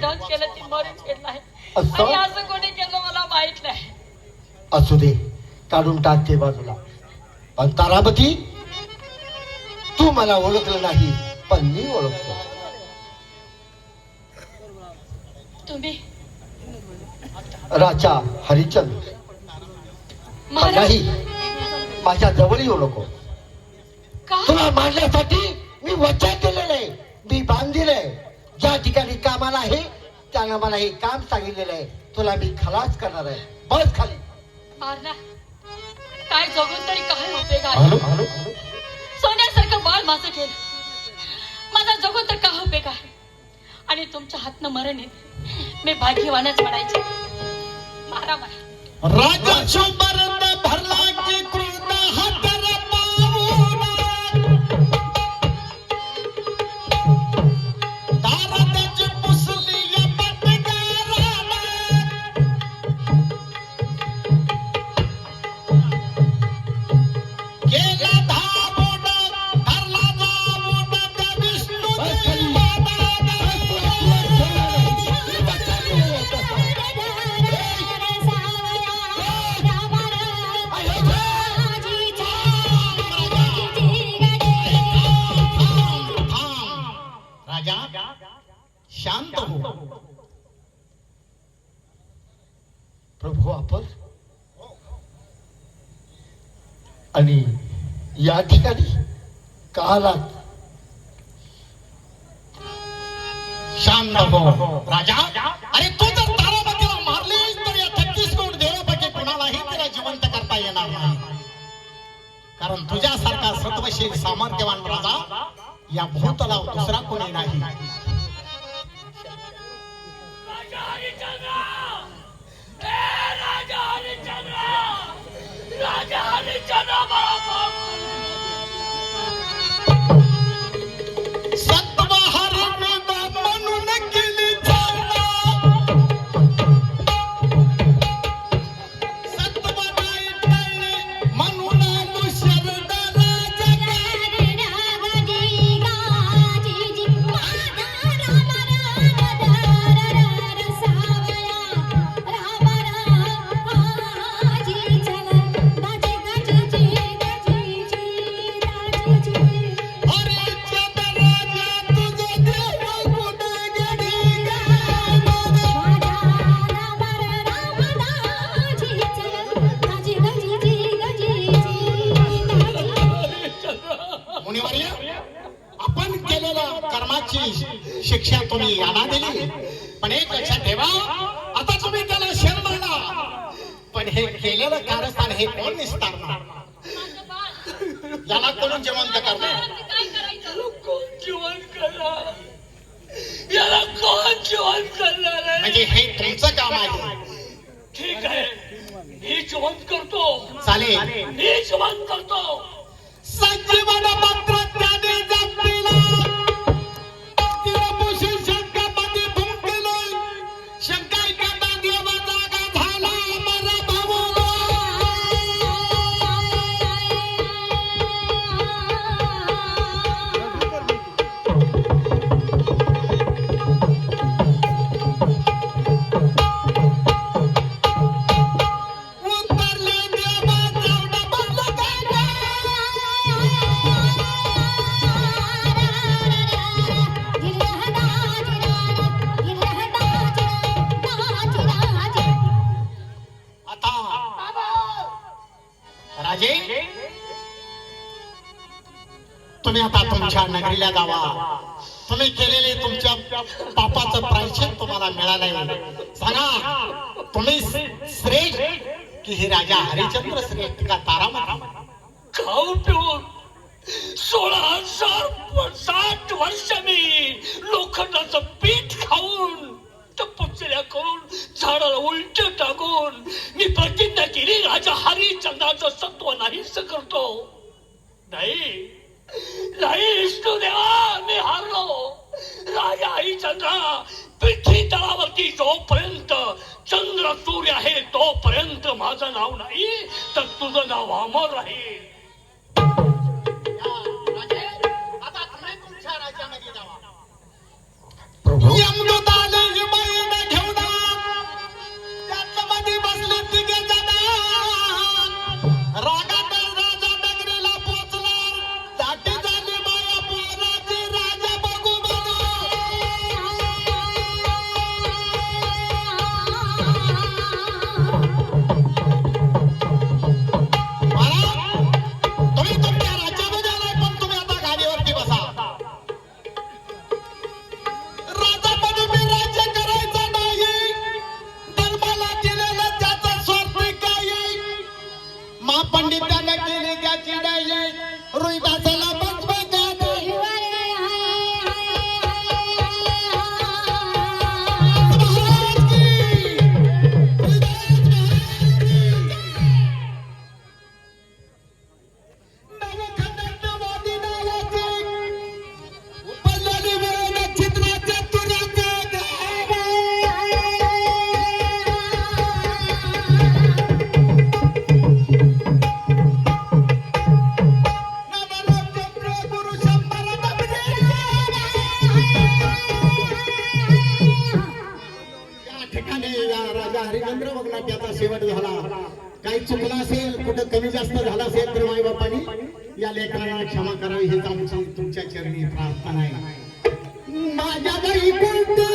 ध्यान केलं ती मरून गेलं आहे आणि असं कोणी केलं मला माहित नाही. असू दे, काढून टाकते बाजूला. पण तारामती, तू मला ओळखलं नाही पण मी ओळखतो. तुम्ही राजा हरिचंद्र. नाही, माझ्या जवळ येऊ नको. तुला मारण्यासाठी मी वचन दिलेलं आहे, मी बांधलेलं. ज्या ठिकाणी कामाला आहे त्यानं मला हे काम सांगितलेलं आहे. तुला मी खलास करणार आहे. बस खाली. मारला काय जगून तरी काय उपयोग आहे? सोन्यासारखं बाळ माझं गेलं, माझा जगून तर काय उपयोग आहे? आणि तुमच्या हातनं मरण येत मी भाग्यवानच म्हणायचे. मारा मला. राजा शोभरत भरला की क्रोध हातर पावून दाराची पुसली या पटकाराला गेला धावून धरला जाऊन त्या विष्णूची शांत हो. प्रभू आपण आणि या ठिकाणी का आलात? शांत हो राजा. अरे तू जर तारामतीला मारलीस तर या 36 कोट देवापैकी कोणालाही तिला जिवंत करता येणार नाही. कारण तुझ्यासारखा सत्वशील सामर्थ्यवान राजा या भूतलावर दुसरा कोणी नाही. सत्व हरिण म्हणून केली सत्व नाही म्हणून शरद आपण केलेल्या कर्माची शिक्षा तुम्ही याला दिली. पण एक लक्षात ठेवा, आता तुम्ही त्याला शरण आणला पण हे केलेलं कारस्थान हे कोण निस्तारणार? याला कोण जिवंत करणार? कोण जिवंत करणार? याला कोण जिवंत करणार आहे? म्हणजे हे तुमचं काम आहे. ठीक आहे, मी जिवंत करतो. चालेल, मी जिवंत करतो. संजीवन मंत्र त्याने जपलेला तिरपुशी शंकापती भुंकले शंका एखादा देवा जागा झाला अमर भाऊ. उतरले देवा जाऊन बदल काय राजे, तुम्ही आता तुमच्या नगरीला जावा. तुम्ही केलेले तुमच्या पापाचं प्रायश्चित्त तुम्हाला मिळालंय. सांगा तुम्ही श्रेष्ठ की हे राजा हरिचंद्र श्रेष्ठ का तारामती? खाऊ पिऊन 16,060 वर्ष मी लोखंडाचं पीठ खाऊन तपस्या करून झाडाला उलट टाकून मी प्रतिज्ञा केली राजा हरिचंद्राचं सत्व नाहीच करतो. नाही नाही विष्णुदेवा, मी हारलो. राजा हरिचंद्रा, पृथ्वी तळावरती जोपर्यंत चंद्र सूर्य आहे तोपर्यंत माझं नाव नाही तर तुझं नाव अमर राहील. आता तुम्ही तुमच्या राज्यामध्ये जावा. प्रभू यमदूत आले आणि या राजा हरिश्चंद्र बघणार याचा शेवट झाला. काही चुकला असेल, कुठं कमी जास्त झाला असेल तर माई बापांनी या लेकरांना क्षमा करावी हेच आमची तुमच्या चरणी प्रार्थना आहे. माझ्या बाई कोणत्या